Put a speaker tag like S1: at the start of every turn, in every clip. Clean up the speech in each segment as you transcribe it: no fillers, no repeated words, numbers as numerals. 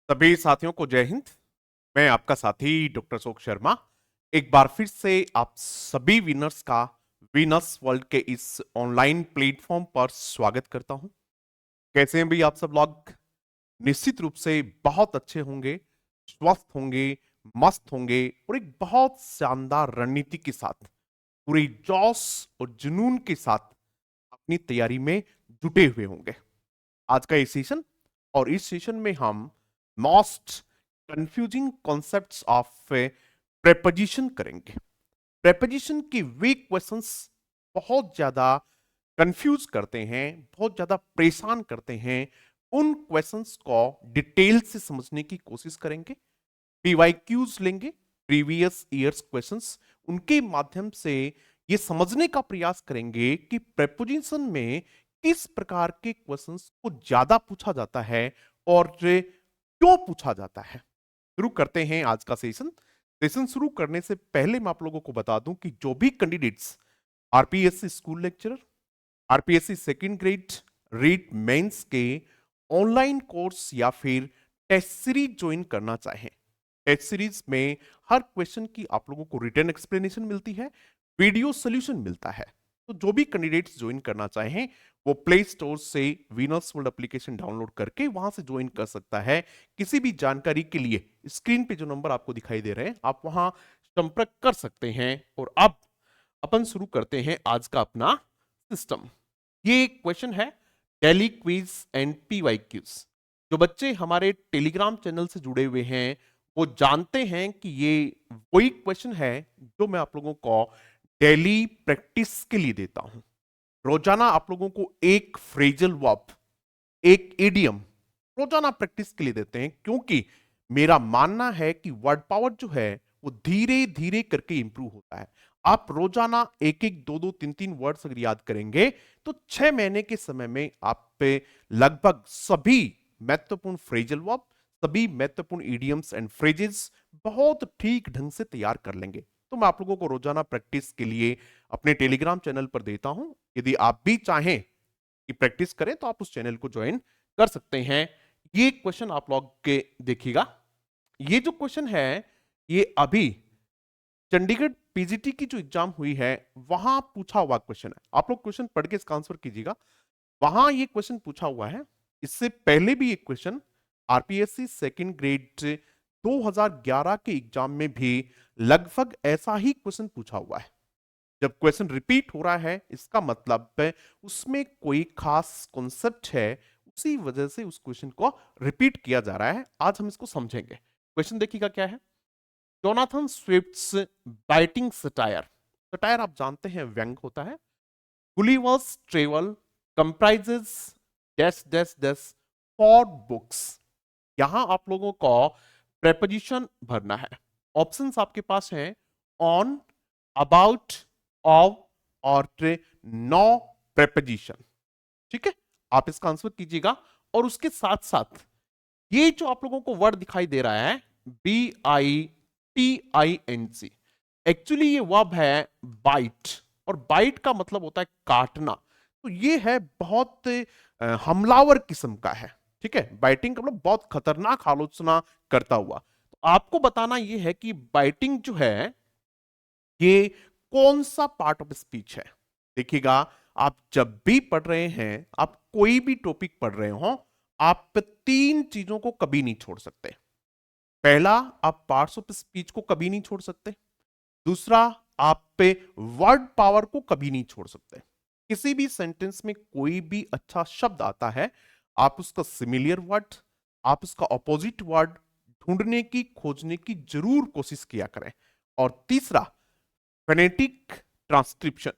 S1: सभी साथियों को जय हिंद। मैं आपका साथी डॉक्टर अशोक शर्मा एक बार फिर से आप सभी विनर्स का विनर्स वर्ल्ड के इस ऑनलाइन प्लेटफॉर्म पर स्वागत करता हूं। कैसे हैं भी आप सब लोग? निश्चित रूप से बहुत अच्छे होंगे, स्वस्थ होंगे, मस्त होंगे और एक बहुत शानदार रणनीति के साथ पूरे जोश और जुनून के साथ अपनी तैयारी में जुटे हुए होंगे। आज का ये सेशन और इस सेशन में हम most confusing concepts of preposition करेंगे। प्रेपोजिशन के वे क्वेश्चंस बहुत ज्यादा कंफ्यूज करते हैं, बहुत ज्यादा परेशान करते हैं। उन क्वेश्चंस को डिटेल से समझने की कोशिश करेंगे। पीवाईक्यूज लेंगे, प्रीवियस ईयर्स क्वेश्चंस, उनके माध्यम से ये समझने का प्रयास करेंगे कि प्रेपोजिशन में किस प्रकार के क्वेश्चंस को ज्यादा पूछा जाता है और क्यों पूछा जाता है। शुरू करते हैं आज का सेशन। सेशन शुरू करने से पहले मैं आप लोगों को बता दूं कि जो भी candidates RPSC school lecturer, RPSC second grade REET mains के ऑनलाइन कोर्स या फिर टेस्ट सीरीज ज्वाइन करना चाहें, टेस्ट सीरीज में हर क्वेश्चन की आप लोगों को रिटर्न एक्सप्लेनेशन मिलती है, वीडियो सोल्यूशन मिलता है। तो जो भी कैंडिडेट्स ज्वाइन करना चाहें वो प्ले स्टोर से विनर्स वर्ल्ड एप्लीकेशन डाउनलोड करके वहां से ज्वाइन कर सकता है। किसी भी जानकारी के लिए स्क्रीन पे जो नंबर आपको दिखाई दे रहे हैं आप वहां संपर्क कर सकते हैं। और अब अपन शुरू करते हैं आज का अपना सिस्टम। ये क्वेश्चन है डेली क्विज एंड पीवाईक्यूज। जो बच्चे हमारे टेलीग्राम चैनल से जुड़े हुए हैं वो जानते हैं कि ये वही क्वेश्चन है जो मैं आप लोगों को डेली प्रैक्टिस के लिए देता हूं। रोजाना आप लोगों को एक फ्रेजल वर्ब, एक इडियम रोजाना प्रैक्टिस के लिए देते हैं, क्योंकि मेरा मानना है कि वर्ड पावर जो है वो धीरे धीरे करके इंप्रूव होता है। आप रोजाना एक एक दो दो तीन तीन वर्ड्स अगर याद करेंगे तो 6 महीने के समय में आप पे लगभग सभी महत्वपूर्ण फ्रेजल वर्ब, सभी महत्वपूर्ण इडियम्स एंड फ्रेजेस बहुत ठीक ढंग से तैयार कर लेंगे। तो मैं आप लोगों को रोजाना प्रैक्टिस के लिए अपने टेलीग्राम चैनल पर देता हूं। यदि आप भी चाहें कि प्रैक्टिस करें तो आप उस चैनल को ज्वाइन कर सकते हैं। ये क्वेश्चन आप लोग के देखिएगा। ये जो क्वेश्चन है ये अभी चंडीगढ़ पीजीटी की जो एग्जाम हुई है वहां पूछा हुआ क्वेश्चन है। आप लोग क्वेश्चन पढ़ के इसका आंसर कीजिएगा। वहां ये क्वेश्चन पूछा हुआ है। इससे पहले भी एक क्वेश्चन आरपीएससी सेकंड ग्रेड 2011 के एग्जाम में भी लगभग ऐसा ही क्वेश्चन पूछा हुआ है। जब क्वेश्चन रिपीट हो रहा है इसका मतलब है उसमें कोई खास कॉन्सेप्ट है, उसी वजह से उस क्वेश्चन को रिपीट किया जा रहा है। आज हम इसको समझेंगे। क्वेश्चन देखिएगा क्या है। Jonathan Swift's biting satire, satire आप जानते हैं व्यंग होता है। Gulliver's travel comprises dash dash dash for books. यहां आप लोगों को प्रेपोजिशन भरना है। ऑप्शंस आपके पास हैं ऑन, अबाउट, ऑफ और नो प्रेपोजिशन। ठीक है, आप इसका आंसर कीजिएगा। और उसके साथ साथ ये जो आप लोगों को वर्ड दिखाई दे रहा है BITING, एक्चुअली ये वर्ब है बाइट, और बाइट का मतलब होता है काटना। तो ये है बहुत हमलावर किस्म का है। ठीक है, बाइटिंग का मतलब बहुत खतरनाक आलोचना करता हुआ। तो आपको बताना ये है कि बाइटिंग जो है ये कौन सा पार्ट ऑफ स्पीच है। देखिएगा, आप जब भी पढ़ रहे हैं, आप कोई भी टॉपिक पढ़ रहे हो, आप 3 चीजों को कभी नहीं छोड़ सकते। पहला, आप पार्ट्स ऑफ स्पीच को कभी नहीं छोड़ सकते। दूसरा, आप पे वर्ड पावर को कभी नहीं छोड़ सकते। किसी भी सेंटेंस में कोई भी अच्छा शब्द आता है, आप उसका सिमिलियर वर्ड, आप उसका ऑपोजिट वर्ड ढूंढने की, खोजने की जरूर कोशिश किया करें। और तीसरा, फेनेटिक ट्रांसक्रिप्शन।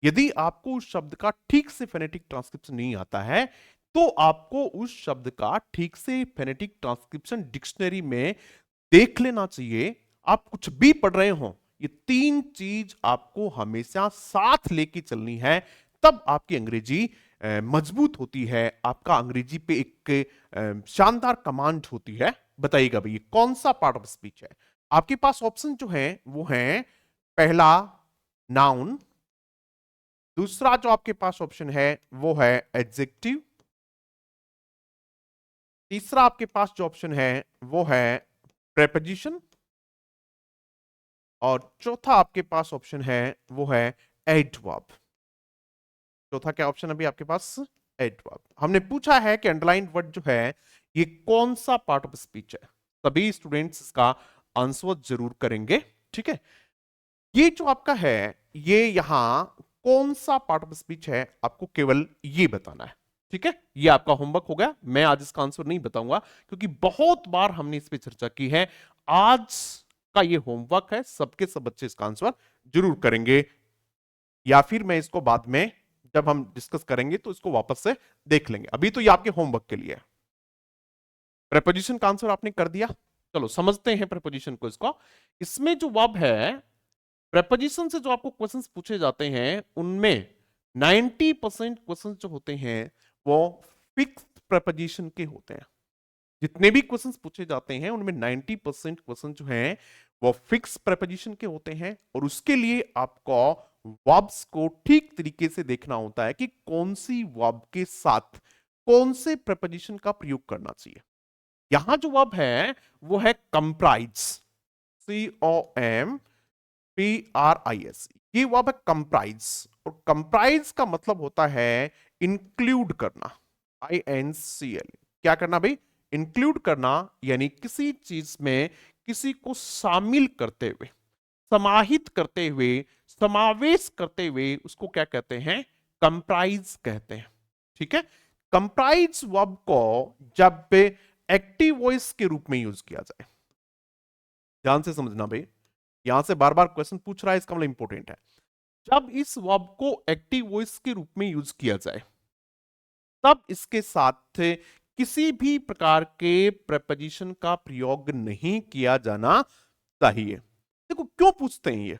S1: यदि आपको उस शब्द का ठीक से फेनेटिक ट्रांसक्रिप्शन नहीं आता है तो आपको उस शब्द का ठीक से फेनेटिक ट्रांसक्रिप्शन डिक्शनरी में देख लेना चाहिए। आप कुछ भी पढ़ रहे हो, ये 3 चीज आपको हमेशा साथ लेके चलनी है, तब आपकी अंग्रेजी मजबूत होती है, आपका अंग्रेजी पे एक शानदार कमांड होती है। बताइएगा भैया कौन सा पार्ट ऑफ स्पीच है। आपके पास ऑप्शन जो है वो है, पहला नाउन, दूसरा जो आपके पास ऑप्शन है वो है एडजेक्टिव, तीसरा आपके पास जो ऑप्शन है वो है प्रेपोजिशन, और चौथा आपके पास ऑप्शन है वो है एडवर्ब। चौथा क्या ऑप्शन अभी आपके पास? एडवर्ब। हमने पूछा है कि अंडरलाइंड वर्ड जो है ये कौन सा पार्ट ऑफ स्पीच है। सभी स्टूडेंट्स इसका आंसर जरूर करेंगे। ठीक है, ये जो आपका है ये यहां कौन सा पार्ट ऑफ स्पीच है आपको केवल ये बताना है। ठीक है, ये आपका होमवर्क हो गया। मैं आज इसका आंसर नहीं बताऊंगा क्योंकि बहुत बार हमने इस पे चर्चा की है। आज का ये होमवर्क है, सबके सब बच्चे इसका आंसर जरूर करेंगे, या फिर मैं इसको बाद में जब हम डिस्कस करेंगे तो इसको वापस से देख लेंगे। अभी तो ये आपके होमवर्क के लिए है। प्रेपोजिशन का आंसर आपने कर दिया, चलो समझते हैं प्रेपोजिशन को। इसको इसमें जो वर्ब है, प्रेपोजिशन से जो आपको क्वेश्चंस पूछे जाते हैं उनमें 90% क्वेश्चन जो होते हैं वो फिक्स्ड प्रेपोजिशन के होते हैं। जितने भी क्वेश्चंस पूछे जाते हैं उनमें 90% क्वेश्चन जो हैं वो फिक्स प्रेपोजिशन के होते हैं, और उसके लिए आपको वर्ब्स को ठीक तरीके से देखना होता है कि कौन सी वर्ब के साथ कौन से प्रेपोजिशन का प्रयोग करना चाहिए। यहां जो वर्ब है वो है कंप्राइज, COMPRIS। ये वर्ब है कंप्राइज, और कंप्राइज का मतलब होता है इंक्लूड करना, INCL। क्या करना भाई? इंक्लूड करना, यानी किसी चीज में किसी को शामिल करते हुए, समाहित करते हुए, समावेश करते हुए उसको क्या कहते हैं? कंप्राइज कहते हैं। ठीक है, कंप्राइज वर्ब को जब एक्टिव वॉइस के रूप में यूज किया जाए, ध्यान से समझना भाई, यहां से बार बार क्वेश्चन पूछ रहा है, इसका मतलब इंपॉर्टेंट है। जब इस वर्ब को एक्टिव वॉइस के रूप में यूज किया जाए तब इसके साथ किसी भी प्रकार के प्रेपोजिशन का प्रयोग नहीं किया जाना चाहिए। देखो क्यों पूछते हैं ये?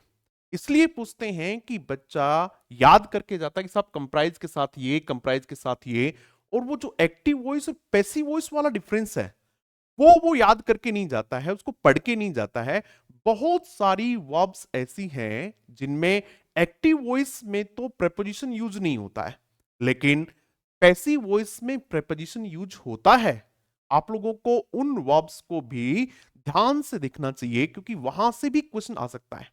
S1: इसलिए पूछते हैं कि बच्चा याद करके जाता है कि साहब कंप्राइज के साथ ये, कंप्राइज के साथ ये, और वो जो एक्टिव वॉइस और पैसिव वॉइस वाला डिफरेंस है वो याद करके नहीं जाता है, उसको पढ़ के नहीं जाता है। बहुत सारी वर्ब्स ऐसी हैं जिनमें एक्टिव वॉइस में तो प्रेपोजिशन यूज नहीं होता है, लेकिन पैसिव वॉइस में प्रेपोजिशन यूज होता है। आप लोगों को उन वर्ब्स को भी ध्यान से देखना चाहिए क्योंकि वहां से भी क्वेश्चन आ सकता है।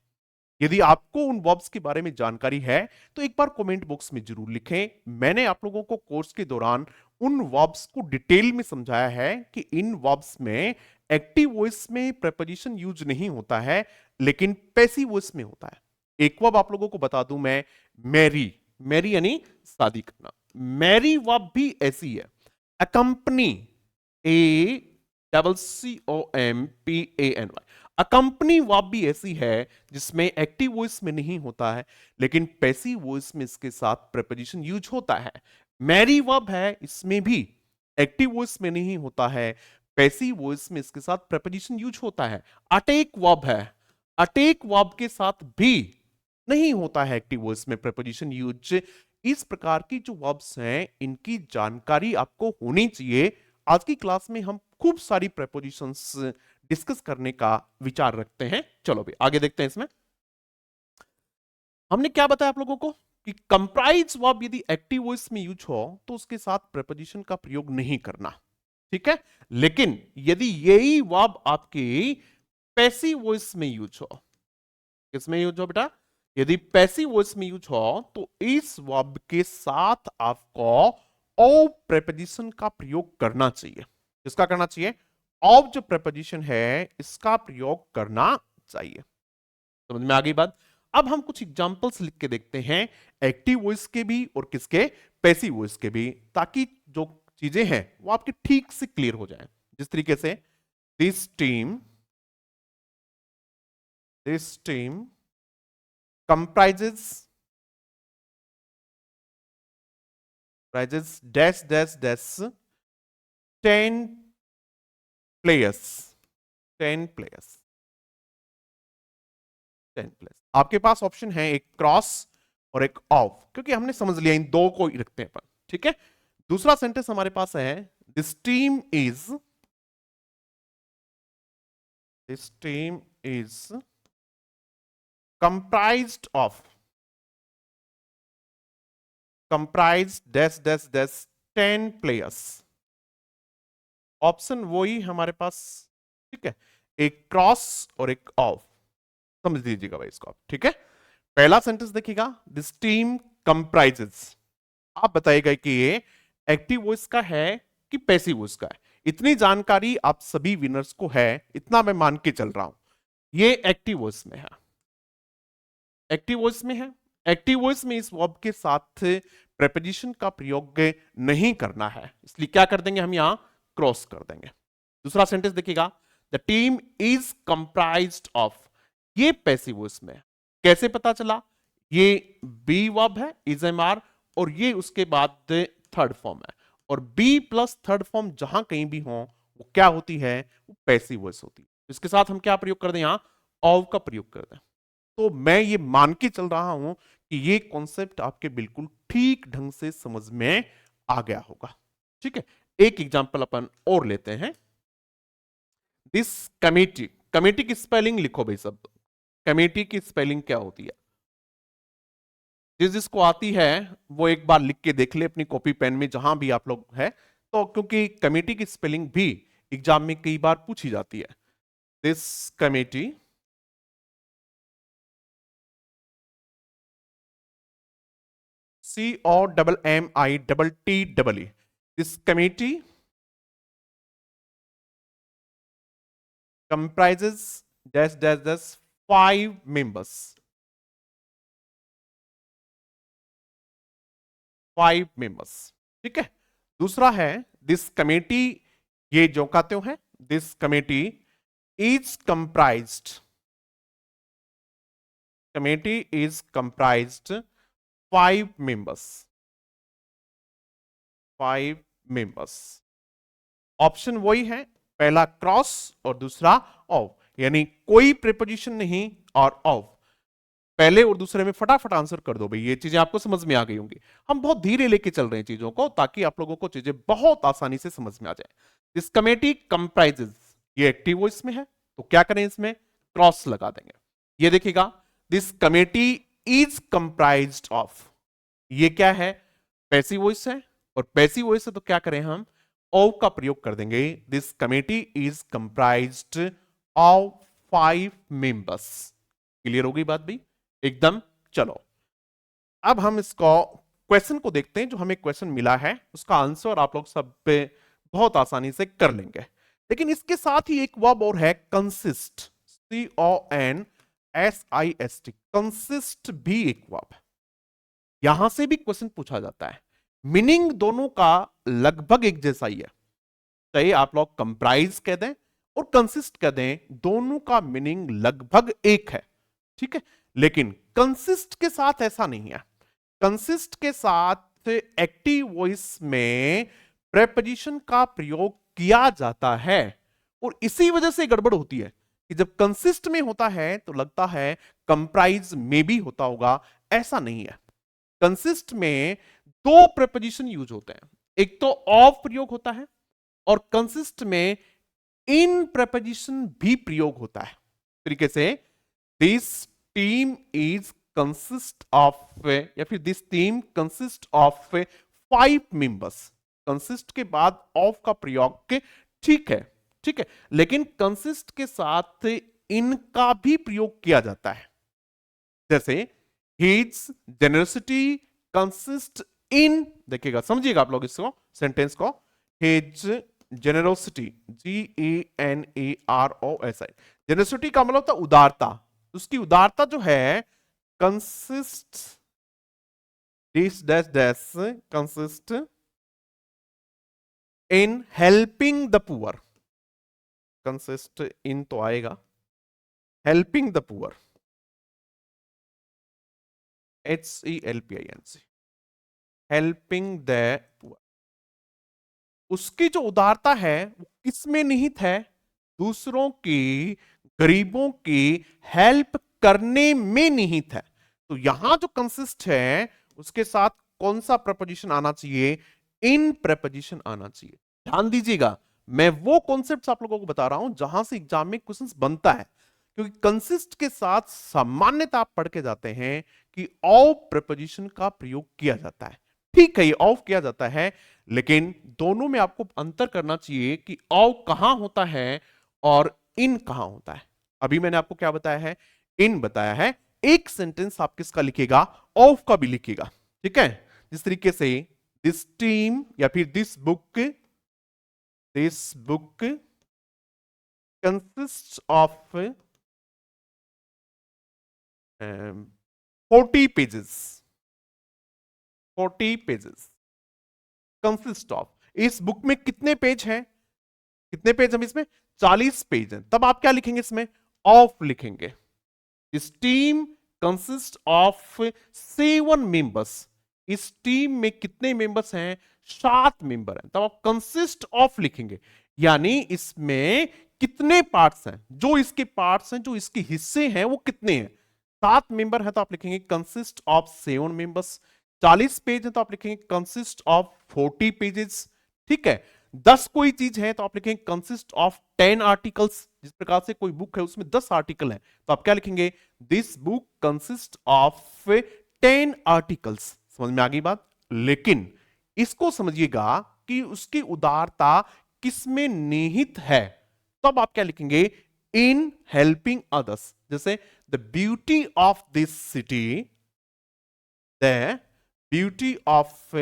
S1: यदि आपको उन वर्ब्स के बारे में जानकारी है तो एक बार कमेंट बॉक्स में जरूर लिखें। मैंने आप लोगों को कोर्स के दौरान उन वर्ब्स को डिटेल में समझाया है कि इन वर्ब्स में एक्टिव वॉइस में प्रेपोजिशन यूज नहीं होता है, लेकिन पैसिव वॉइस में होता है। एक वर्ब आप लोगों को बता दूं मैं, मैरी। मैरी यानी शादी करना। मैरी वर्ब भी ऐसी है। अकंपनी, ACCOMPANY। अकंपनी वर्ब भी ऐसी है जिसमें एक्टिव वॉइस में नहीं होता है, लेकिन पैसिव वॉइस में इसके साथ प्रेपोजिशन यूज होता है। मैरी वर्ब है, इसमें भी एक्टिव वॉइस में नहीं होता है, पैसिव वॉइस में इसके साथ प्रेपोजिशन यूज होता है। अटेक वर्ब है, अटेक वर्ब के साथ भी नहीं होता है एक्टिव वॉइस में प्रेपोजिशन यूज। इस प्रकार की जो वर्ब्स हैं इनकी जानकारी आपको होनी चाहिए। आज की क्लास में हम खूब सारी प्रेपोजिशंस डिस्कस करने का विचार रखते हैं। चलो भी आगे देखते हैं। इसमें हमने क्या बताया आप लोगों को कि कंप्राइज वर्ब यदि एक्टिव वॉइस में यूज हो तो उसके साथ प्रेपोजिशन का प्रयोग नहीं करना। ठीक है, लेकिन यदि यही वर्ब आपकी पैसिव वॉइस में यूज हो, किसमें यूज हो बेटा? यदि पैसिव वॉइस में यूज हो तो इस वर्ब के साथ आपको ऑफ प्रेपोजिशन का प्रयोग करना चाहिए। किसका करना चाहिए? ऑफ जो प्रेपोजिशन है इसका प्रयोग करना चाहिए। समझ में आ गई बात? अब हम कुछ एग्जांपल्स लिख के देखते हैं, एक्टिव वॉइस के भी और किसके? पैसिव वॉइस के भी, ताकि जो चीजें हैं वो आपके ठीक से क्लियर हो जाए। जिस तरीके से this team comprises dash dash dash 10 players, 10 players, 10 players। आपके पास ऑप्शन है एक क्रॉस और एक ऑफ, क्योंकि हमने समझ लिया इन दो को ही रखते हैं अपन। ठीक है, दूसरा सेंटेंस हमारे पास है this team is, this team is comprised of, comprised dash dash dash 10 players। Option वही हमारे पास, ठीक है, एक क्रॉस और एक ऑफ, समझ लीजिएगा भाई इसको आप, ठीक है। पहला सेंटेंस देखिएगा, दिस टीम कंप्राइजेस, आप बताइएगा कि ये एक्टिव वॉइस का है कि पैसिव वॉइस का है। इतनी जानकारी आप सभी विनर्स को है, इतना मैं मान के चल रहा हूं, ये एक्टिव वॉइस में है, एक्टिव वॉइस में है। एक्टिव वॉइस में इस वर्ब के साथ प्रेपोजिशन का प्रयोग नहीं करना है, इसलिए क्या कर देंगे हम यहां क्रॉस कर देंगे। दूसरा सेंटेंस देखिएगा, the team is comprised of, ये पैसिव वॉइस में है। कैसे पता चला? ये बी वर्ब है, इज एम आर, और ये उसके बाद थर्ड फॉर्म है, और बी प्लस थर्ड फॉर्म जहां कहीं भी हो वो क्या होती है? वो पैसिव वॉइस होती है। इसके साथ हम क्या प्रयोग कर दें? यहां ऑफ का प्रयोग कर दें। तो मैं ये मान के चल रहा हूं कि ये कॉन्सेप्ट आपके बिल्कुल ठीक ढंग से समझ में आ गया होगा, ठीक है। एक एग्जांपल अपन और लेते हैं, दिस कमेटी, कमेटी की स्पेलिंग लिखो भाई सब, कमेटी की स्पेलिंग क्या होती है? जिसको आती है वो एक बार लिख के देख ले अपनी कॉपी पेन में, जहां भी आप लोग है, तो क्योंकि कमेटी की स्पेलिंग भी एग्जाम में कई बार पूछी जाती है। This committee, COMMITTE, this committee comprises dash dash dash 5 members, 5 members, ठीक है। दूसरा है दिस कमेटी, ये जो कहते हो है, this committee is comprised, committee is comprised 5 members, 5 members। Option वही है, पहला क्रॉस और दूसरा ऑफ, यानी कोई प्रीपोजिशन नहीं और ऑफ। पहले और दूसरे में फटाफट आंसर कर दो भाई, ये चीजें आपको समझ में आ गई होंगी। हम बहुत धीरे लेके चल रहे हैं चीजों को, ताकि आप लोगों को चीजें बहुत आसानी से समझ में आ जाए। दिस कमेटी कंप्राइजेस, ये एक्टिव वॉइस में है, तो क्या करें? इसमें क्रॉस लगा देंगे। ये देखिएगा, this committee is comprised of, ये क्या है? पैसिव वॉइस है, और पैसिव वॉइस है तो क्या करें हम? ऑफ का प्रयोग कर देंगे। This committee is comprised of 5 members। Clear होगी बात भी एकदम? चलो अब हम इसको क्वेश्चन को देखते हैं। जो हमें क्वेश्चन मिला है उसका आंसर आप लोग सब पे बहुत आसानी से कर लेंगे, लेकिन इसके साथ ही एक वर्ब और है, कंसिस्ट, CONSIST, कंसिस्ट भी एक वर्ब है। यहां से भी क्वेश्चन पूछा जाता है, मीनिंग दोनों का लगभग एक जैसा ही है, चाहे आप लोग कंप्राइज कह दें और कंसिस्ट कह दें, दोनों का मीनिंग लगभग एक है, ठीक है। लेकिन कंसिस्ट के साथ ऐसा नहीं है। कंसिस्ट के साथ एक्टिव वॉइस में प्रेपोजिशन का प्रयोग किया जाता है, और इसी वजह से गड़बड़ होती है कि जब कंसिस्ट में होता है तो लगता है कंप्राइज में भी होता होगा, ऐसा नहीं है। कंसिस्ट में 2 प्रेपोजिशन यूज होते हैं, एक तो ऑफ प्रयोग होता है, और कंसिस्ट में इन प्रेपोजिशन भी प्रयोग होता है। तरीके से this team is consist of, या फिर this team consist of 5 members, consist के बाद ऑफ का प्रयोग के, ठीक है, ठीक है, लेकिन कंसिस्ट के साथ इनका भी प्रयोग किया जाता है। जैसे हिज जेनरसिटी कंसिस्ट इन, देखिएगा समझिएगा आप लोग इसको, सेंटेंस को, हिज जेनरोसिटी, GENEROSI, जेनरोसिटी का मतलब था उदारता, उसकी उदारता जो है consist, this dash dash consist in helping the poor, consist in तो आएगा, helping the poor, HELPING, helping the poor. उसकी जो उदारता है वो किसमें निहित है? दूसरों की, गरीबों की हेल्प करने में निहित है। तो यहां जो कंसिस्ट है उसके साथ कौन सा प्रपोजिशन आना चाहिए? इन प्रपोजिशन आना चाहिए। ध्यान दीजिएगा, मैं वो कॉन्सेप्ट्स आप लोगों को बता रहा हूं जहां से एग्जाम में क्वेश्चंस बनता है, क्योंकि कंसिस्ट के साथ सामान्यता आप पढ़ के जाते हैं कि ऑफ प्रपोजिशन का प्रयोग किया जाता है। ठीक है, ये ऑफ किया जाता है, लेकिन दोनों में आपको अंतर करना चाहिए कि ऑफ कहां होता है और इन कहां होता है। अभी मैंने आपको क्या बताया है, इन बताया है। एक सेंटेंस आप किसका लिखिएगा, ऑफ का भी लिखिएगा, ठीक है। जिस तरीके से दिस टीम या फिर this book consist of 40 pages, 40 pages consist of. इस बुक में कितने पेज हैं, कितने पेज हम इसमें, 40 पेज हैं। तब आप क्या लिखेंगे इसमें, ऑफ लिखेंगे। इस टीम कंसिस्ट ऑफ 7 मेंबर्स, इस टीम में कितने मेंबर्स हैं, 7 मेंबर हैं। तब आप कंसिस्ट ऑफ लिखेंगे, यानी इसमें कितने पार्ट्स हैं, जो इसके पार्ट्स हैं, जो इसके हिस्से हैं, वो कितने हैं। 7 मेंबर है तो आप लिखेंगे कंसिस्ट ऑफ 7 मेंबर्स। 40 पेज है तो आप लिखेंगे कंसिस्ट ऑफ 40 पेजेस, ठीक है। 10 कोई चीज है तो आप लिखेंगे कंसिस्ट ऑफ 10 आर्टिकल्स। जिस प्रकार से कोई बुक है उसमें 10 आर्टिकल है तो आप क्या लिखेंगे, this book consist of 10 articles. समझ में आ गई बात। लेकिन इसको समझिएगा कि उसकी उदारता किसमें निहित है। तब आप क्या लिखेंगे, इन हेल्पिंग अदर्स। जैसे the beauty of this city, the beauty of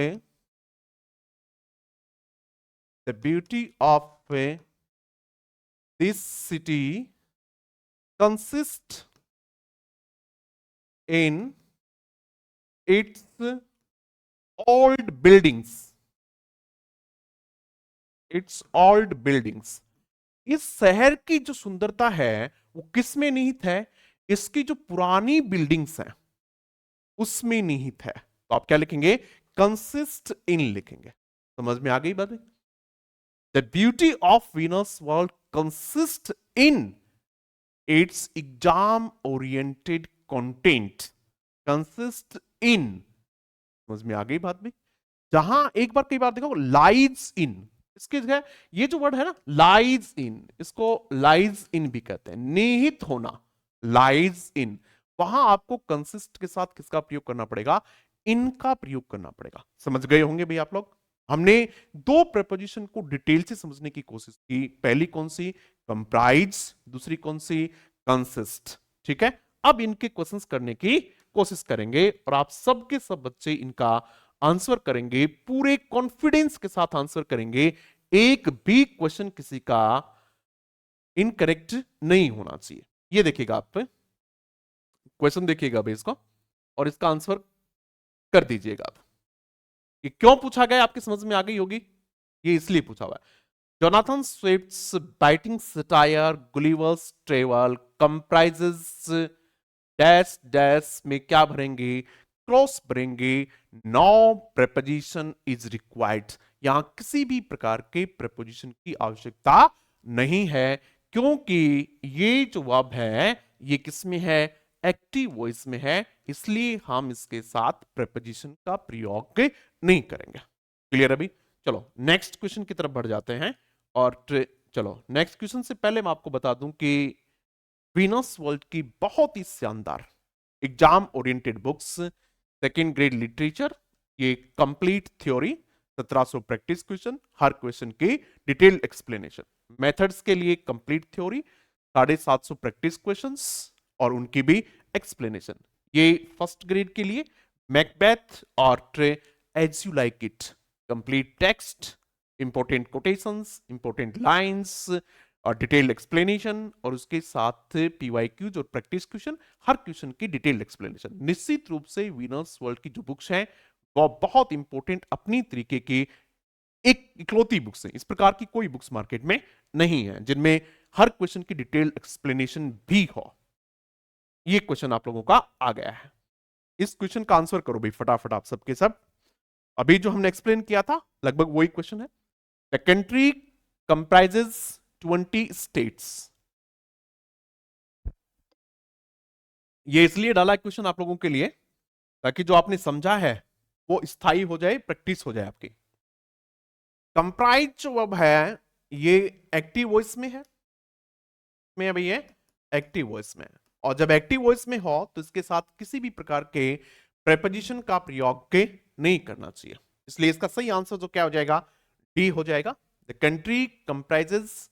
S1: the beauty of this city consists in its old buildings, its old buildings। इस शहर की जो सुंदरता है वो किस में निहित है, इसकी जो पुरानी बिल्डिंग्स हैं उसमें निहित है। तो आप क्या लिखेंगे, कंसिस्ट इन लिखेंगे। समझ में आ गई बात। The beauty of Venus world consists in its exam-oriented content. Consist in, समझ में आ गई बात में। जहां एक बार कई बार देखो लाइज इन, इसकी जगह ये जो वर्ड है ना लाइज इन, इसको लाइज इन भी कहते हैं, निहित होना, लाइज इन। वहां आपको कंसिस्ट के साथ किसका प्रयोग करना पड़ेगा, इनका प्रयोग करना पड़ेगा। समझ गए होंगे भाई आप लोग। हमने 2 प्रपोजिशन को डिटेल से समझने की कोशिश की। पहली कौन सी, कंप्राइज, दूसरी कौन सी, कंसिस्ट, ठीक है। अब इनके क्वेश्चंस करने की कोशिश करेंगे और आप सबके सब बच्चे इनका आंसर करेंगे, पूरे कॉन्फिडेंस के साथ आंसर करेंगे। एक भी क्वेश्चन किसी का इनकरेक्ट नहीं होना चाहिए। ये देखिएगा, आप क्वेश्चन देखिएगा भाई इसको और इसका आंसर कर दीजिएगा आप। ये क्यों पूछा गया आपकी समझ में आ गई होगी, ये इसलिए पूछा हुआ है। Jonathan Swift's biting satire Gulliver's travel comprises dash dash में क्या भरेंगे, क्रॉस भरेंगे। नो प्रेपोजिशन इज रिक्वायर्ड, यहां किसी भी प्रकार के प्रेपोजिशन की आवश्यकता नहीं है, क्योंकि ये जो वर्ब है ये किसमें है, एक्टिव वॉइस में है, इसलिए हम इसके साथ प्रेपोजिशन का प्रयोग नहीं करेंगे। क्लियर अभी। चलो नेक्स्ट क्वेश्चन की तरफ बढ़ जाते हैं। और चलो नेक्स्ट क्वेश्चन से पहले मैं आपको बता दूं कि वीनस वर्ल्ड की बहुत ही शानदार exam oriented books, second grade literature, ये कंप्लीट थ्योरी, 1700 प्रैक्टिस क्वेश्चन, हर क्वेश्चन की डिटेल एक्सप्लेनेशन, मेथड्स के लिए कंप्लीट थ्योरी, 750 प्रैक्टिस क्वेश्चंस और उनकी भी एक्सप्लेनेशन। ये फर्स्ट ग्रेड के लिए मैकबेथ और as you like it, complete text, important quotations, important lines और डिटेल एक्सप्लेनेशन, और उसके साथ पीवाईक्यूज और प्रैक्टिस क्वेश्चन, हर क्वेश्चन की डिटेल एक्सप्लेनेशन। निश्चित रूप से वीनस वर्ल्ड की जो बुक्स हैं वो बहुत इंपॉर्टेंट अपनी तरीके की एक इकलौती बुक्स हैं। इस प्रकार की कोई बुक्स मार्केट में नहीं है जिनमें हर क्वेश्चन की डिटेल एक्सप्लेनेशन भी हो। ये क्वेश्चन आप लोगों का आ गया है, इस क्वेश्चन का आंसर करो भाई फटाफट आप सबके सब। अभी जो हमने एक्सप्लेन किया था लगभग वही क्वेश्चन है। The country comprises 20 states. ये इसलिए डाला क्वेश्चन आप लोगों के लिए ताकि जो आपने समझा है वो स्थायी हो जाए, प्रैक्टिस हो जाए आपकी। कंप्राइज जो अब है ये एक्टिव वॉइस में है, अभी ये एक्टिव वॉइस में है, और जब एक्टिव वॉइस में हो तो इसके साथ किसी भी प्रकार के प्रेपोजिशन का प्रयोग के नहीं करना चाहिए। इसलिए इसका सही आंसर जो क्या हो जाएगा, डी हो जाएगा। The country comprises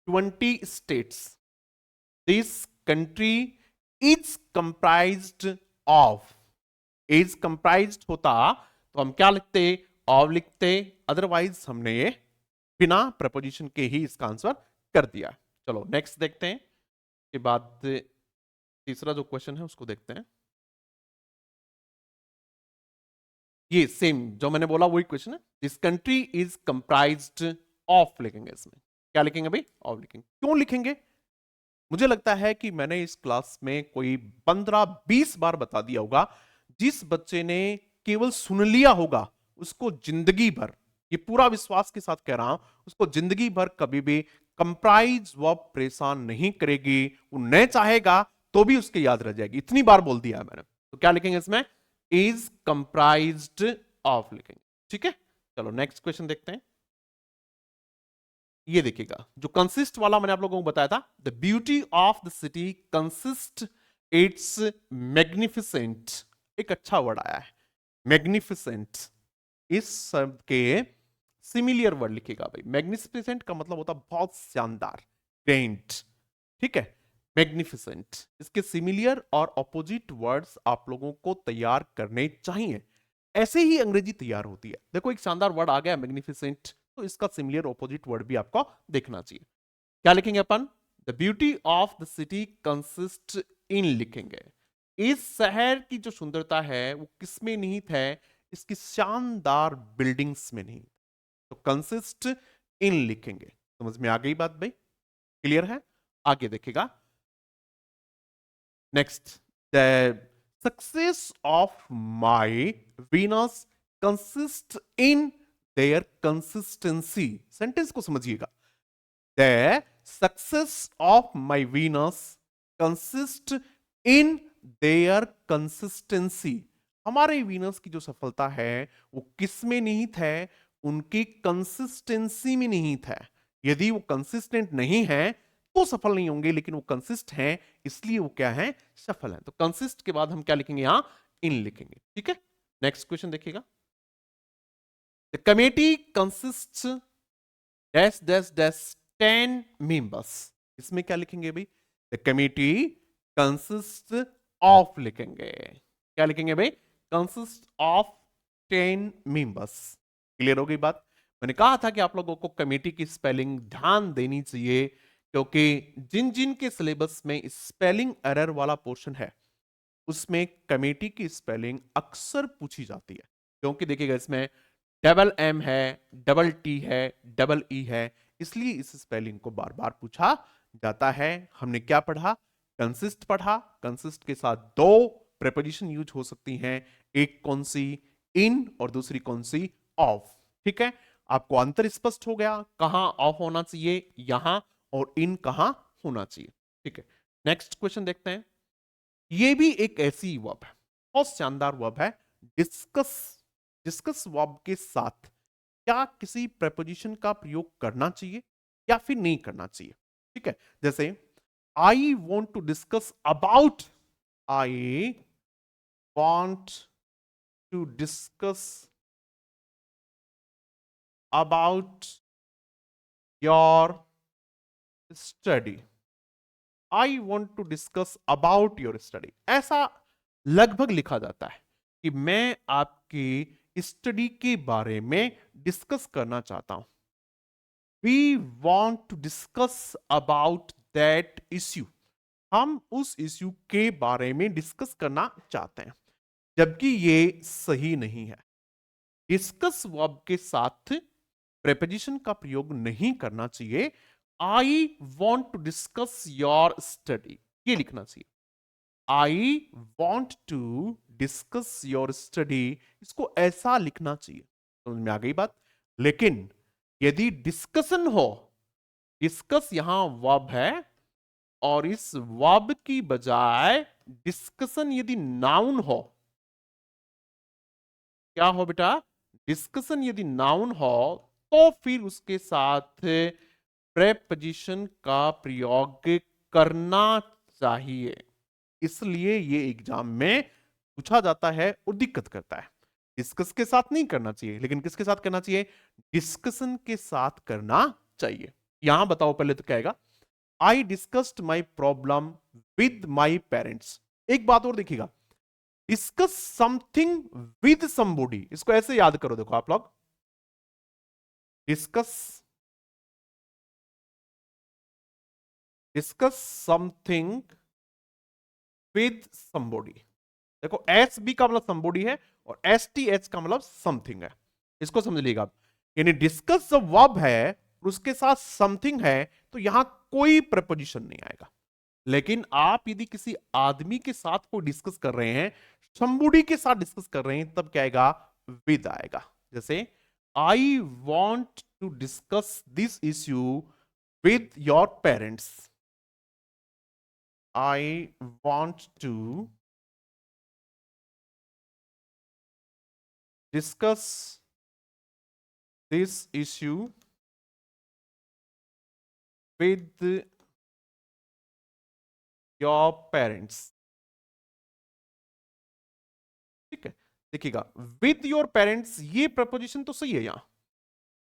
S1: 20 states. This country is comprised of. Is comprised होता तो हम क्या लिखते, ऑफ लिखते, अदरवाइज हमने ये बिना प्रपोजिशन के ही इसका आंसर कर दिया। चलो नेक्स्ट देखते हैं, के बाद तीसरा जो क्वेश्चन है उसको देखते हैं। ये सेम जो मैंने बोला वही क्वेश्चन है। This country is comprised of लिखेंगे, इसमें क्या लिखेंगे भाई, ऑफ लिखेंगे। क्यों लिखेंगे, मुझे लगता है कि मैंने इस क्लास में कोई 15-20 बार बता दिया होगा। जिस बच्चे ने केवल सुन लिया होगा उसको जिंदगी भर, ये पूरा विश्वास के साथ कह रहा हूं, उसको जिंदगी भर कभी भी कंप्राइज वर्ब परेशान नहीं करेगी। वो न चाहेगा तो भी उसके याद रह जाएगी, इतनी बार बोल दिया है मैंने। तो क्या लिखेंगे इसमें, इज कंप्राइज्ड ऑफ लिखेंगे। ठीक है, चलो नेक्स्ट क्वेश्चन देखते हैं। ये देखिएगा, जो कंसिस्ट वाला मैंने आप लोगों को बताया था, the beauty of the city consist it's magnificent. एक अच्छा वर्ड आया है मैग्निफिसेंट। इस शब्द के सिमिलियर वर्ड लिखिएगा भाई। मैग्निफिसेंट का मतलब होता बहुत शानदार, ग्रैंड। ठीक है, मैग्निफिसेंट, इसके सिमिलियर और ऑपोजिट वर्ड्स आप लोगों को तैयार करने चाहिए। ऐसे ही अंग्रेजी तैयार होती है। देखो एक शानदार वर्ड आ गया मैग्निफिसेंट, तो इसका सिमिलियर ऑपोजिट वर्ड भी आपको देखना चाहिए। क्या लिखेंगे अपन, the beauty of the city consist in लिखेंगे। इस शहर की जो सुंदरता है वो किसमें निहित है, इसकी शानदार बिल्डिंग्स में निहित। तो कंसिस्ट इन लिखेंगे। समझ में आ गई बात भाई, क्लियर है। आगे देखिएगा next, the success of my Venus consist in their consistency. Sentence को समझिएगा, the success of my Venus consist in their consistency. हमारे वीनस की जो सफलता है वो किस में निहित है, उनकी कंसिस्टेंसी में निहित है। यदि वो कंसिस्टेंट नहीं है तो सफल नहीं होंगे, लेकिन वो कंसिस्ट हैं इसलिए वो क्या है, सफल है। तो कंसिस्ट के बाद हम क्या लिखेंगे, यहां इन लिखेंगे। ठीक है, नेक्स्ट क्वेश्चन देखिएगा। The committee consist dash dash dash 10 members. इसमें क्या लिखेंगे भाई, द कमेटी कंसिस्ट ऑफ लिखेंगे। क्या लिखेंगे भाई, कंसिस्ट ऑफ 10 मेंबर्स। क्लियर हो गई बात। मैंने कहा था कि आप लोगों को कमेटी की स्पेलिंग ध्यान देनी चाहिए, क्योंकि जिन जिन के सिलेबस में स्पेलिंग एरर वाला पोर्शन है उसमें कमेटी की स्पेलिंग अक्सर पूछी जाती है। क्योंकि देखिएगा इसमें डबल एम है, डबल टी है, डबल ई है, इसलिए इस स्पेलिंग को बार बार पूछा जाता है। हमने क्या पढ़ा, कंसिस्ट पढ़ा। कंसिस्ट के साथ दो प्रेपोजिशन यूज हो सकती हैं, एक कौन सी, इन, और दूसरी कौन सी, ऑफ। ठीक है, आपको अंतर स्पष्ट हो गया, कहां ऑफ होना चाहिए, यहां, और इन कहां होना चाहिए। ठीक है, नेक्स्ट क्वेश्चन देखते हैं। ये भी एक ऐसी वर्ब है, बहुत शानदार वर्ब है, डिस्कस। डिस्कस वर्ब के साथ क्या किसी प्रेपोजिशन का प्रयोग करना चाहिए या फिर नहीं करना चाहिए। ठीक है, जैसे I want to discuss about, I want to discuss about your study. I want to discuss about your study, ऐसा लगभग लिखा जाता है कि मैं आपकी स्टडी के बारे में डिस्कस करना चाहता हूं। We want to discuss about that issue, हम उस इश्यू के बारे में डिस्कस करना चाहते हैं, जबकि ये सही नहीं है। डिस्कस वर्ब के साथ प्रेपोजिशन का प्रयोग नहीं करना चाहिए। I want to discuss your study, ये लिखना चाहिए। I want to discuss your study, इसको ऐसा लिखना चाहिए। समझ में आ गई बात। लेकिन यदि डिस्कशन हो, डिस्कस यहां वर्ब है, और इस वर्ब की बजाय डिस्कशन यदि नाउन हो, क्या हो बेटा, डिस्कशन यदि नाउन हो तो फिर उसके साथ प्रेपोजिशन का प्रयोग करना चाहिए। इसलिए ये एग्जाम में पूछा जाता है और दिक्कत करता है। डिस्कस के साथ नहीं करना चाहिए, लेकिन किसके साथ करना चाहिए? डिस्कशन के साथ करना चाहिए। यहां बताओ पहले तो क्या आएगा? I discussed my problem with my parents. एक बात और देखिएगा, डिस्कस समथिंग विद समबॉडी, इसको ऐसे याद करो, देखो आप लोग, discuss discuss something with somebody. देखो एस बी का मतलब समबॉडी है और एस टी एच का मतलब समथिंग है, इसको समझ लीजिएगा आप। यानी डिस्कस जब वर्ब है और उसके साथ समथिंग है तो यहां कोई प्रपोजिशन नहीं आएगा। लेकिन आप यदि किसी आदमी के साथ कोई डिस्कस कर रहे हैं, समबॉडी के साथ डिस्कस कर रहे हैं, तब क्या आएगा? विद आएगा। जैसे I want to discuss this issue with your parents. I want to discuss this issue with your parents. ठीक है, देखिएगा, विद योर पेरेंट्स ये प्रपोजिशन तो सही है यहां।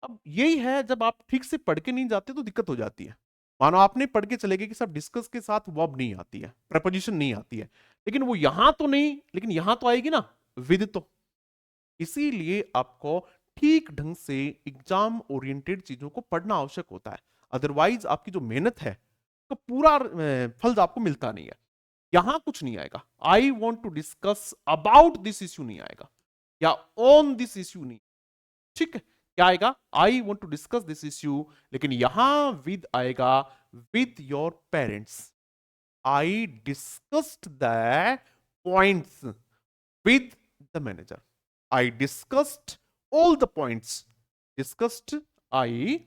S1: अब यही है, जब आप ठीक से पढ़ के नहीं जाते तो दिक्कत हो जाती है। मानो आपने पढ़ के चले गए कि सब डिस्कस के साथ वर्ब नहीं आती है, प्रपोजिशन नहीं आती है, लेकिन वो यहां तो नहीं, लेकिन यहां तो आएगी ना विद तो। इसीलिए आपको ठीक ढंग से एग्जाम ओरिएंटेड चीजों को पढ़ना आवश्यक होता है। अदरवाइज आपकी जो मेहनत है तो पूरा फल आपको मिलता नहीं है। यहां कुछ नहीं आएगा, I want to discuss about this issue नहीं आएगा, या ऑन दिस इश्यू नहीं। ठीक है, क्या आएगा? I want to discuss this issue, लेकिन यहां विद आएगा, with your parents. I discussed the points with the manager. I discussed all the points. Discussed, I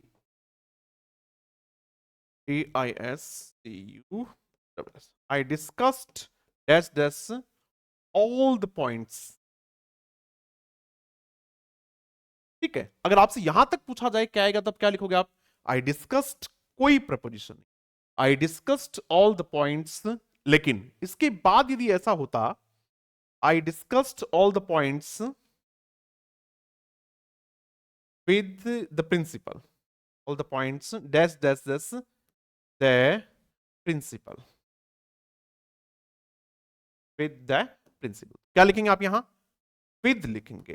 S1: AISCU, I discussed dash dash all the points। ठीक है, अगर आपसे यहां तक पूछा जाए क्या आएगा, तब क्या लिखोगे आप? आई डिस्कस्ड, कोई प्रपोजिशन नहीं, I discussed all the points. लेकिन इसके बाद यदि ऐसा होता, I discussed all the points with the principal, all the points dash dash dash the principal, with the principal, क्या लिखेंगे आप यहां? विद लिखेंगे,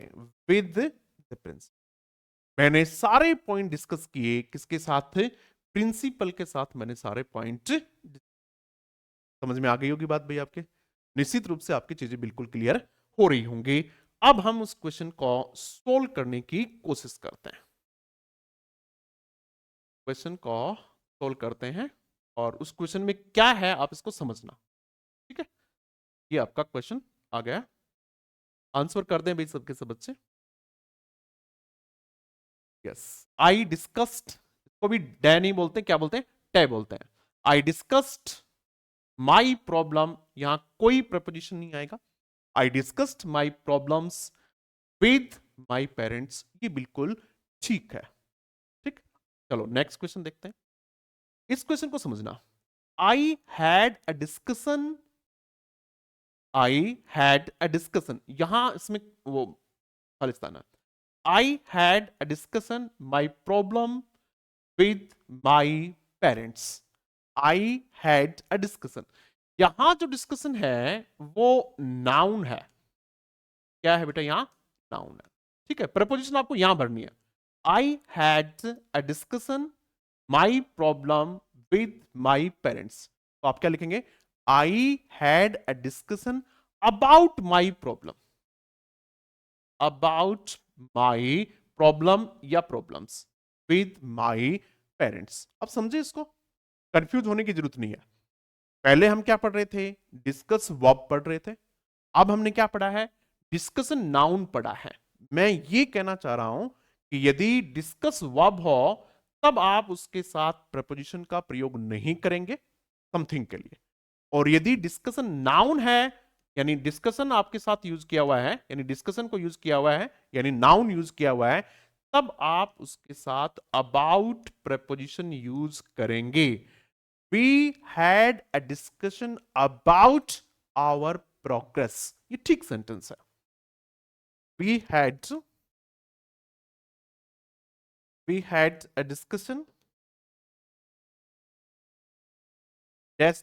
S1: विद द प्रिंसिपल। मैंने सारे पॉइंट डिस्कस किए, किसके साथ थे? प्रिंसिपल के साथ मैंने सारे पॉइंट। समझ में आ गई होगी बात भाई आपके? निश्चित रूप से आपकी चीजें बिल्कुल क्लियर हो रही होंगी। अब हम उस क्वेश्चन को सोल्व करने की कोशिश करते हैं, क्वेश्चन को सोल्व करते हैं, और उस क्वेश्चन में क्या है आप इसको समझना। ठीक है, ये आपका क्वेश्चन आ गया, आंसर कर दें भाई सबके सब बच्चे। यस, आई डिस्कस्ड, इसको भी डे नहीं बोलते, क्या बोलते हैं? टे बोलते हैं। आई डिस्कस्ड माई प्रॉब्लम, यहां कोई प्रपोजिशन नहीं आएगा। I discussed my problems with my parents, ये बिल्कुल ठीक है। ठीक, चलो नेक्स्ट क्वेश्चन देखते हैं। इस क्वेश्चन को समझना, I had a discussion, I had a discussion, यहां इसमें वो खालिस्तान है। I had a discussion my problem with my parents. I had a discussion, यहां जो डिस्कशन है वो नाउन है। क्या है बेटा? यहां नाउन है। ठीक है, प्रपोजिशन आपको यहां भरनी है। I had a discussion my problem with my parents, तो आप क्या लिखेंगे? I had a discussion about my problem, about my problem या प्रॉब्लम्स विद माई पेरेंट्स। अब समझे इसको, कंफ्यूज होने की जरूरत नहीं है। पहले हम क्या पढ़ रहे थे? डिस्कस वर्ब पढ़ रहे थे। अब हमने क्या पढ़ा है? डिस्कशन नाउन पढ़ा है। मैं ये कहना चाह रहा हूं कि यदि डिस्कस वर्ब हो तब आप उसके साथ प्रपोजिशन का प्रयोग नहीं करेंगे समथिंग के लिए, और यदि डिस्कशन नाउन है, यानी डिस्कशन आपके साथ यूज किया हुआ है, यानी डिस्कशन को यूज किया हुआ है, यानी नाउन यूज किया हुआ है, तब आप उसके साथ अबाउट प्रपोजिशन यूज करेंगे। We had a discussion about our progress, ये ठीक सेंटेंस है। we had a discussion dash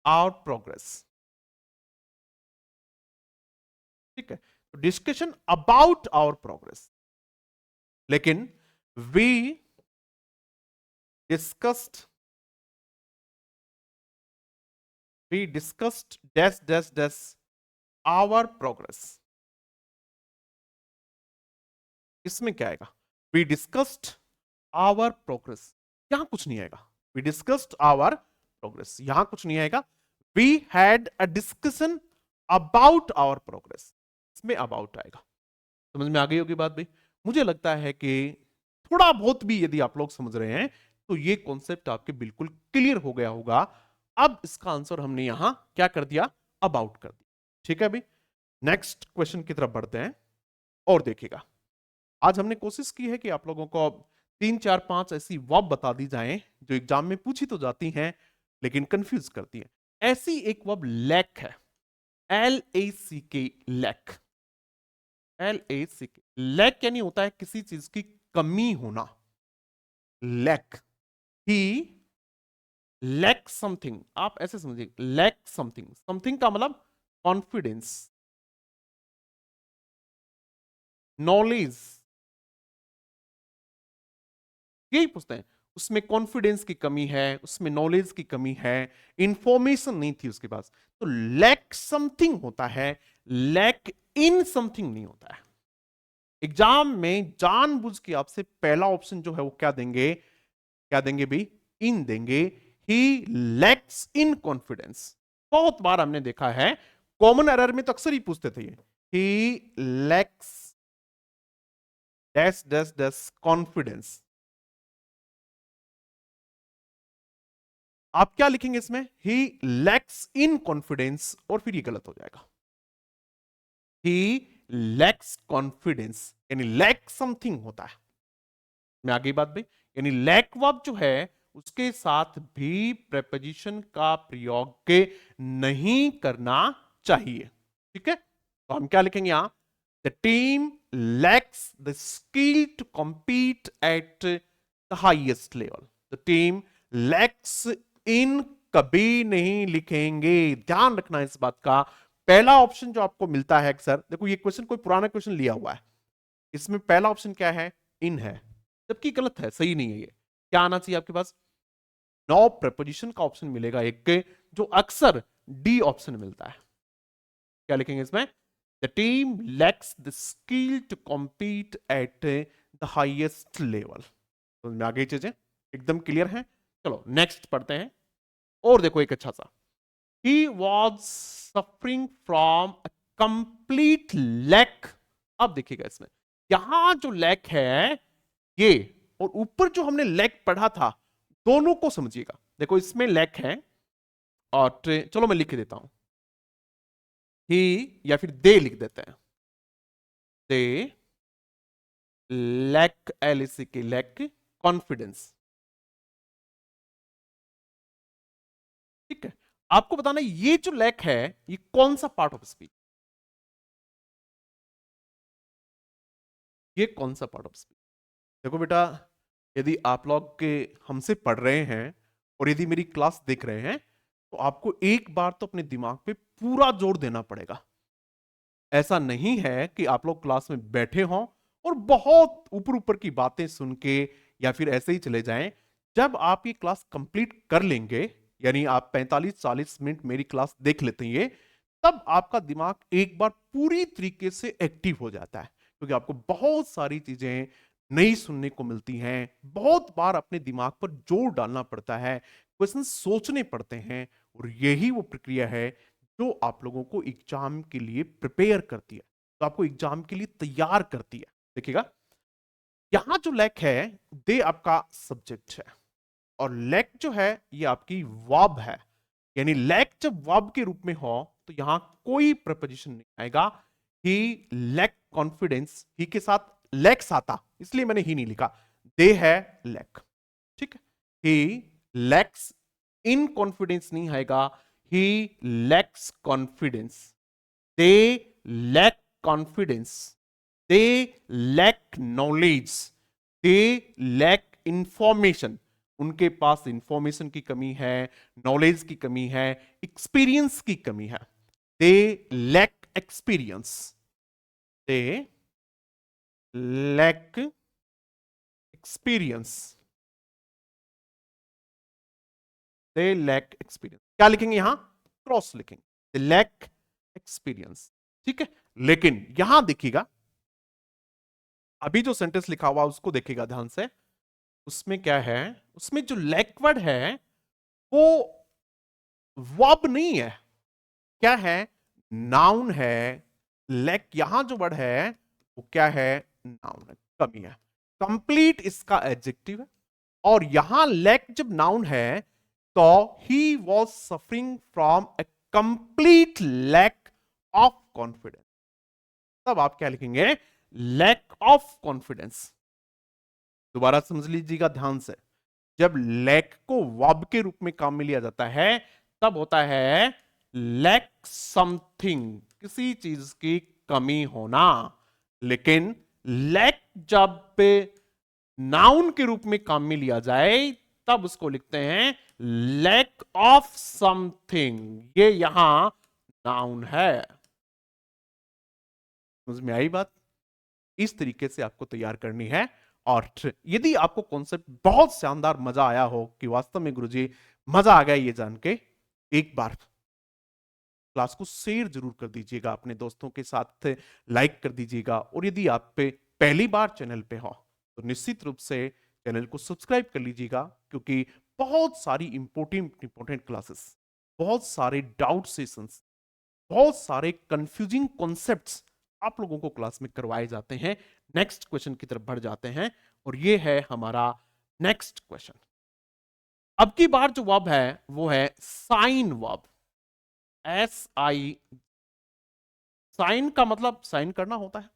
S1: our progress. ठीक है, तो डिस्कशन अबाउट आवर प्रोग्रेस, लेकिन we discussed dash our progress. इसमें क्या आएगा? वी डिस्कस्ड आवर प्रोग्रेस, यहां कुछ नहीं आएगा। वी डिस्कस्ड आवर प्रोग्रेस, यहां कुछ नहीं आएगा। We had a discussion about our progress, इसमें अबाउट आएगा। समझ में आ गई होगी बात भाई? मुझे लगता है कि थोड़ा बहुत भी यदि आप लोग समझ रहे हैं तो ये कॉन्सेप्ट आपके बिल्कुल क्लियर हो गया होगा। अब इसका आंसर हमने यहां क्या कर दिया? अबाउट कर दिया। ठीक है भाई, नेक्स्ट क्वेश्चन की तरफ बढ़ते हैं और देखिएगा। आज हमने कोशिश की है कि आप लोगों को 3 4 5 ऐसी वर्ब बता दी जाएं जो एग्जाम में पूछी तो जाती हैं लेकिन कंफ्यूज करती हैं। ऐसी एक वर्ब लैक है, LACK, लैक। LACK, लैक यानी होता है किसी चीज की कमी होना। लैक, ही लैक समथिंग, आप ऐसे समझिए, लैक समथिंग। समथिंग का मतलब कॉन्फिडेंस, नॉलेज, यही पूछते हैं। उसमें कॉन्फिडेंस की कमी है, उसमें नॉलेज की कमी है, इंफॉर्मेशन नहीं थी उसके पास, तो लैक समथिंग होता है, लैक इन समथिंग नहीं होता है। एग्जाम में जानबूझ के आपसे पहला ऑप्शन जो है वो क्या देंगे? क्या देंगे भाई? इन देंगे। ही लैक्स इन कॉन्फिडेंस। बहुत बार हमने देखा है, कॉमन एरर में तो अक्सर ही पूछते थे ये, he lacks dash dash dash confidence. आप क्या लिखेंगे इसमें? ही लैक्स इन कॉन्फिडेंस, और फिर ये गलत हो जाएगा। ही लैक्स कॉन्फिडेंस यानी लैक समथिंग होता है। मैं आगे बात भाई, यानी लैक वर्ब जो है उसके साथ भी प्रेपोजिशन का प्रयोग के नहीं करना चाहिए। ठीक है, तो हम क्या लिखेंगे यहां? The team lacks the skill to compete at the highest level. The team lacks in कभी नहीं लिखेंगे, ध्यान रखना इस बात का। पहला ऑप्शन जो आपको मिलता है अक्सर, देखो ये क्वेश्चन कोई पुराना क्वेश्चन लिया हुआ है, इसमें पहला ऑप्शन क्या है? इन है, जबकि गलत है, सही नहीं है ये। क्या आना चाहिए आपके पास? नो प्रपोजिशन का ऑप्शन मिलेगा एक के, जो अक्सर डी ऑप्शन मिलता है। क्या लिखेंगे इसमें? The team lacks the skill to compete at the highest level. तो में आगे चीजें एकदम क्लियर है। चलो नेक्स्ट पढ़ते हैं और देखो एक अच्छा सा, he was suffering from a complete lack। अब देखिएगा इसमें, यहां जो लैक है ये, और ऊपर जो हमने लैक पढ़ा था, दोनों को समझिएगा। देखो इसमें लैक है, और चलो मैं लिख देता हूं, ही या फिर दे लिख देते हैं। दे लैक, LAC के लैक कॉन्फिडेंस। ठीक है, आपको बताना ये जो लैक है ये कौन सा पार्ट ऑफ स्पीच, ये कौन सा पार्ट ऑफ स्पीच? देखो बेटा, यदि आप लोग के हमसे पढ़ रहे हैं और यदि मेरी क्लास देख रहे हैं तो आपको एक बार तो अपने दिमाग पे पूरा जोर देना पड़ेगा। ऐसा नहीं है कि आप लोग क्लास में बैठे हों और बहुत ऊपर ऊपर की बातें सुन के या फिर ऐसे ही चले जाएं। जब आप ये क्लास कंप्लीट कर लेंगे, यानी आप 45 40 मिनट मेरी क्लास देख लेते हैं, तब आपका दिमाग एक बार पूरी तरीके से एक्टिव हो जाता है, क्योंकि आपको बहुत सारी चीजें नई सुनने को मिलती हैं। बहुत बार अपने दिमाग पर जोर डालना पड़ता है, क्वेश्चन सोचने पड़ते हैं, और यही वो प्रक्रिया है जो आप लोगों को एग्जाम के लिए प्रिपेयर करती है, तो आपको एग्जाम के लिए तैयार करती है। देखिएगा, यहां जो लैक है दे आपका सब्जेक्ट है, और लैक जो है ये आपकी वर्ब है। यानी लैक जब वर्ब के रूप में हो तो यहां कोई प्रपोजिशन नहीं आएगा। ही लैक कॉन्फिडेंस, ही के साथ लैक्स आता, इसलिए मैंने ही नहीं लिखा, दे है लैक। ठीक है, ही लैक्स इन कॉन्फिडेंस नहीं आएगा, he lacks confidence. They lack confidence, they lack knowledge, they lack information. उनके पास इंफॉर्मेशन की कमी है, नॉलेज की कमी है, एक्सपीरियंस की कमी है। They lack experience, they lack experience, they lack experience. क्या लिखेंगे यहां? क्रॉस लिखेंगे, दे लैक एक्सपीरियंस। ठीक है, लेकिन यहां देखिएगा, अभी जो सेंटेंस लिखा हुआ उसको देखिएगा ध्यान से। उसमें क्या है? उसमें जो लैक वर्ड है वो वर्ब नहीं है। क्या है? नाउन है। लैक यहां जो वर्ड है वो क्या है? नाउन है, कमी है। कंप्लीट इसका एडजेक्टिव है। और यहां लैक जब नाउन है तो he was suffering from a complete lack of confidence. तब आप क्या लिखेंगे? Lack of confidence. दोबारा समझ लीजिएगा ध्यान से। जब लैक को वर्ब के रूप में काम में लिया जाता है तब होता है लैक समथिंग, किसी चीज की कमी होना। लेकिन लैक जब पे नाउन के रूप में काम में लिया जाए तब उसको लिखते हैं लैक ऑफ समथिंग। ये यहां नाउन है। समझ में आई बात? इस तरीके से आपको तैयार करनी है। और यदि आपको कॉन्सेप्ट बहुत शानदार मजा आया हो कि वास्तव में गुरुजी मजा आ गया ये जान के, एक बार क्लास को शेयर जरूर कर दीजिएगा अपने दोस्तों के साथ, लाइक कर दीजिएगा। और यदि आप पे पहली बार चैनल पे हो तो निश्चित रूप से चैनल को सब्सक्राइब कर लीजिएगा, क्योंकि बहुत सारी इंपॉर्टेंट इंपॉर्टेंट क्लासेस, बहुत सारे डाउट सेशंस, बहुत सारे कंफ्यूजिंग कॉन्सेप्ट्स आप लोगों को क्लास में करवाए जाते हैं। नेक्स्ट क्वेश्चन की तरफ बढ़ जाते हैं और ये है हमारा नेक्स्ट क्वेश्चन। अब की बार जो वर्ब है वो है साइन वर्ब। SI, साइन का मतलब साइन करना होता है।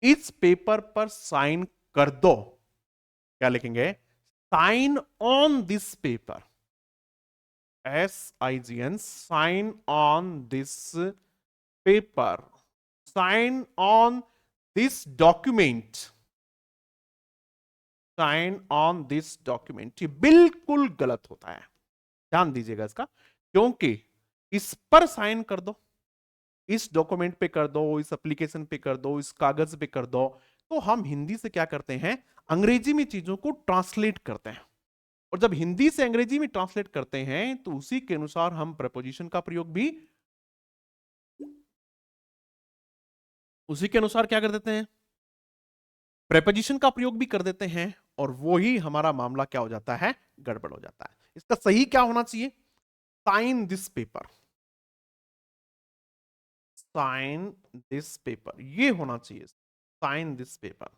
S1: इस पेपर पर साइन कर दो। क्या लिखेंगे? Sign on this paper. SIGN, sign on this paper, sign on this document, sign on this document. ये बिल्कुल गलत होता है, ध्यान दीजिएगा इसका। क्योंकि इस पर साइन कर दो, इस डॉक्यूमेंट पे कर दो, इस एप्लीकेशन पे कर दो, इस कागज पे कर दो, तो हम हिंदी से क्या करते हैं? अंग्रेजी में चीजों को ट्रांसलेट करते हैं। और जब हिंदी से अंग्रेजी में ट्रांसलेट करते हैं तो उसी के अनुसार हम प्रपोजिशन का प्रयोग भी उसी के अनुसार क्या कर देते हैं? प्रेपोजिशन का प्रयोग भी कर देते हैं। और वो ही हमारा मामला क्या हो जाता है? गड़बड़ हो जाता है। इसका सही क्या होना चाहिए? Sign this paper, sign this paper, ये होना चाहिए। Sign this paper,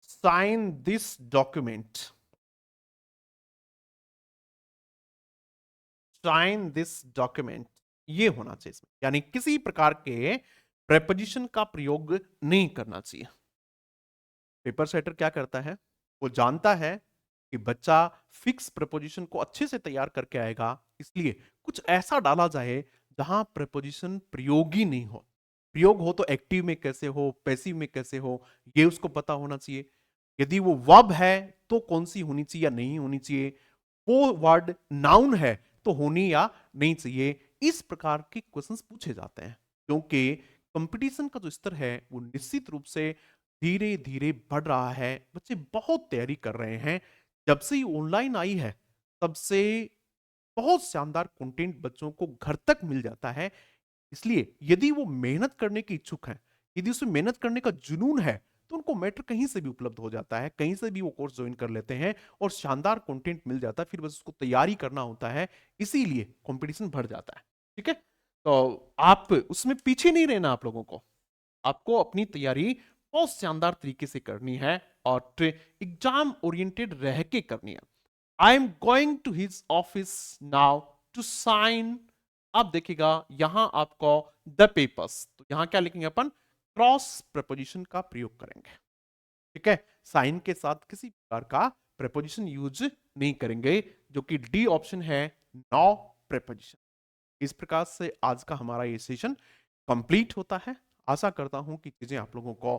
S1: sign this document, sign this document, ये होना चाहिए इसमें। यानी किसी प्रकार के प्रेपोजिशन का प्रयोग नहीं करना चाहिए। पेपर सेटर क्या करता है? वो जानता है कि बच्चा फिक्स प्रपोजिशन को अच्छे से तैयार करके आएगा, इसलिए कुछ ऐसा डाला जाए जहां प्रपोजिशन प्रयोगी नहीं हो। प्रयोग हो तो एक्टिव में कैसे हो, पैसिव में कैसे हो, ये उसको पता होना चाहिए। यदि वो वर्ब है तो कौन सी होनी चाहिए या नहीं होनी चाहिए, वो वर्ड नाउन है तो होनी या नहीं चाहिए। इस प्रकार के क्वेश्चंस पूछे जाते हैं, क्योंकि कंपटीशन का जो स्तर है वो निश्चित रूप से धीरे धीरे बढ़ रहा है। बच्चे बहुत तैयारी कर रहे हैं। जब से ऑनलाइन आई है तब से बहुत शानदार कंटेंट बच्चों को घर तक मिल जाता है। इसलिए यदि वो मेहनत करने के इच्छुक हैं, यदि उसमें मेहनत करने का जुनून है, तो उनको मैटर कहीं से भी उपलब्ध हो जाता है, कहीं से भी वो कोर्स ज्वाइन कर लेते हैं और शानदार कंटेंट मिल जाता है। फिर बस उसको तैयारी करना होता है, इसीलिए कंपटीशन बढ़ जाता है। ठीक है, तो आप उसमें पीछे नहीं रहना। आप लोगों को आपको अपनी तैयारी बहुत शानदार तरीके से करनी है और एग्जाम ओरिएंटेड रह के करनी है। I am going to his office now to sign. आप देखिएगा यहां आपको द पेपर्स, तो यहां क्या लिखेंगे अपन? क्रॉस प्रपोजिशन का प्रयोग करेंगे। ठीक है, साइन के साथ किसी प्रकार का प्रपोजिशन यूज नहीं करेंगे, जो कि डी ऑप्शन है, नो प्रपोजिशन। इस प्रकार से आज का हमारा ये सेशन कंप्लीट होता है। आशा करता हूँ कि चीज़ें आप लोगों को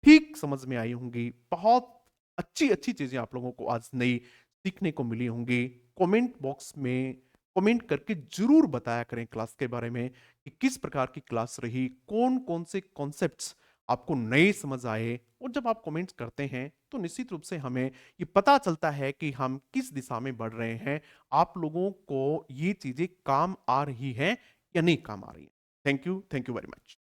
S1: ठीक समझ में आई होंगी। बहुत अच्छी-अच्छी चीज़ें आप लोगों को आज नई सीखने को मिली होंगी। कमेंट बॉक्स में कमेंट करके ज़रूर बताया करें क्लास के बारे में कि किस प्रकार की क्लास रही, कौन-कौन से कॉन्सेप्ट्स आपको नए समझ आए। और जब आप कमेंट्स करते हैं, तो निश्चित रूप से हमें ये पता चलता है कि हम किस दिशा में बढ़ रहे हैं। आप लोगों को ये चीज़ें काम आ रही हैं या नहीं काम आ रही हैं। Thank you very much.